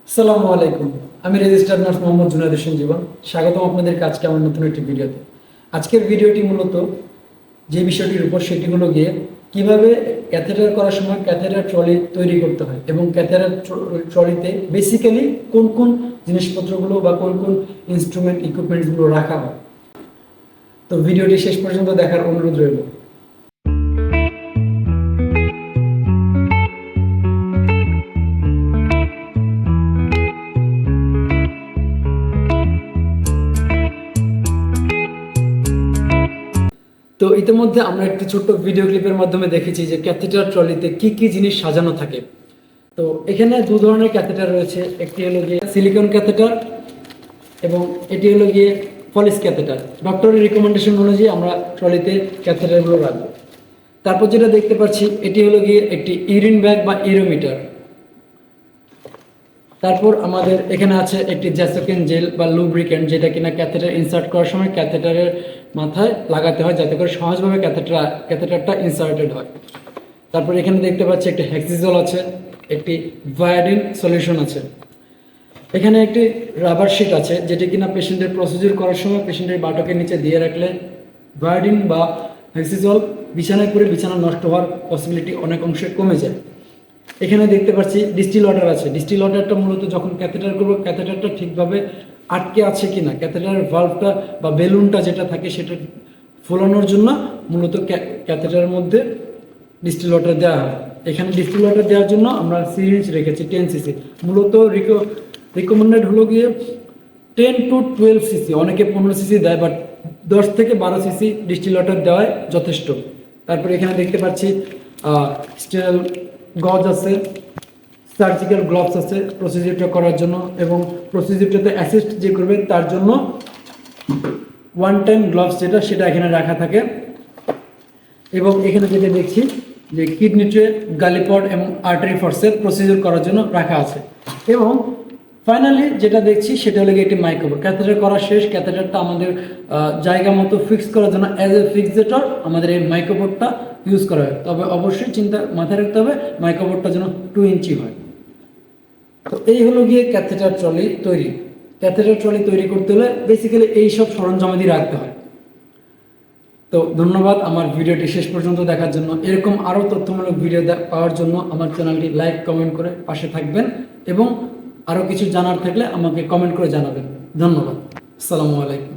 আসসালামু আলাইকুম। আমি রেজিস্টার্ড নার্স মোহাম্মদ জুনায়েদ হোসেন জীবন। স্বাগতম আপনাদেরকে আজকে আমার নতুন একটি ভিডিওতে। আজকের ভিডিওটি মূলত যে বিষয়টির উপর সেটি হলো গিয়ে কিভাবে ক্যাথেটার করার সময় ক্যাথেটার ট্রলি তৈরি করতে হয় এবং ক্যাথেটার ট্রলিতে বেসিক্যালি কোন কোন জিনিসপত্রগুলো বা কোন কোন ইনস্ট্রুমেন্ট ইকুইপমেন্টসগুলো রাখা হয়। তো ভিডিওটি শেষ পর্যন্ত দেখার অনুরোধ রইল। তো ইতিমধ্যে আমরা একটি ছোট্ট ভিডিও ক্লিপের মাধ্যমে দেখেছি যে ক্যাথেটার ট্রলিতে কি কি জিনিস সাজানো থাকে। তো এখানে দু ধরনের ক্যাথেটার রয়েছে, একটি হলো গিয়ে সিলিকন ক্যাথেটার এবং এটি হলো গিয়ে ফলিস ক্যাথেটার। ডক্টরের রিকমেন্ডেশন অনুযায়ী আমরা ট্রলিতে ক্যাথেটারগুলো রাখবো। তারপর যেটা দেখতে পাচ্ছি এটি হলো গিয়ে একটি ইউরিন ব্যাগ বা ইউরোমিটার। তারপর আমাদের এখানে আছে একটি জ্যাসোকেন জেল বা লুব্রিকেন্ট, যেটা কিনা ক্যাথেটার ইনসার্ট করার সময় ক্যাথেটারের মাথায় লাগাতে হয় যাতে করে সহজভাবে ক্যাথেটারটা ইনসার্টেড হয়। তারপর এখানে দেখতে পাচ্ছি একটি হেক্সিসল আছে, একটি ভায়োডিন সলিউশন আছে। এখানে একটি রাবার শিট আছে যেটি কিনা পেশেন্টের প্রসিডিউর করার সময় পেশেন্টের বাটকের নিচে দিয়ে রাখলে ভায়োডিন বা হেক্সিসল বিছানায় পড়ে বিছানা নষ্ট হওয়ার পসিবিলিটি অনেক অংশে কমে যায়। এখানে দেখতে পাচ্ছি ডিস্টিল ওয়াটার আছে। ডিস্টিল ওয়াটারটা মূলত যখন ক্যাথেটার করবো ক্যাথেটারটা ঠিকভাবে আটকে আছে কিনা, ক্যাথেটারের ভালভটা বা বেলুনটা যেটা থাকে সেটা ফোলানোর জন্য মূলত ক্যাথেটারের মধ্যে ডিস্টিল ওয়াটার দেওয়া হয়। এখানে ডিস্টিল ওয়াটার দেওয়ার জন্য আমরা সিরিঞ্জ রেখেছি 10 সিসি। মূলত রিকমেন্ডেড হলো গিয়ে 10 to 12 সিসি, অনেকে 15 সিসি দেয়, বাট 10 থেকে 12 সিসি ডিস্টিল ওয়াটার দেওয়াই যথেষ্ট। তারপরে এখানে দেখতে পাচ্ছি স্টেরাইল গজ আছে, সার্জিক্যাল গ্লাভস আছে প্রসিডিউরটা করার জন্য, এবং প্রসিডিউরটাতে অ্যাসিস্ট যে করবে তার জন্য ওয়ান টাইম গ্লাভস সেটা এখানে রাখা থাকে। এবং এখানে যেটা দেখছি যে কিডনি ট্রে, গালি পড এবং আর্টারি ফরসেপ প্রসিডিউর করার জন্য রাখা আছে। এবং ফাইনালি যেটা দেখছি সেটা হলো একটি মাইক্রোপোর। ক্যাথেটার করা শেষ, ক্যাথেটারটা আমাদের জায়গা মতো ফিক্স করার জন্য অ্যাজ এ ফিক্সেটর আমাদের এই মাইক্রোপোরটা ইউজ করা হয়। তবে অবশ্যই মাথায় রাখতে হবে মাইক্রোপোরটা যেন 2 ইঞ্চি হয়। তো এই হলো গিয়ে ক্যাথেটার ট্রলি তৈরি। ক্যাথেটার ট্রলি তৈরি করতে হলে বেসিক্যালি এই সব সরঞ্জামাদি রাখতে হয়। তো ধন্যবাদ আমার ভিডিওটি শেষ পর্যন্ত দেখার জন্য। এরকম আরও তথ্যমূলক ভিডিও পাওয়ার জন্য আমার চ্যানেলটি লাইক কমেন্ট করে পাশে থাকবেন এবং আরও কিছু জানার থাকলে আমাকে কমেন্ট করে জানাবেন। ধন্যবাদ। আসসালামু আলাইকুম।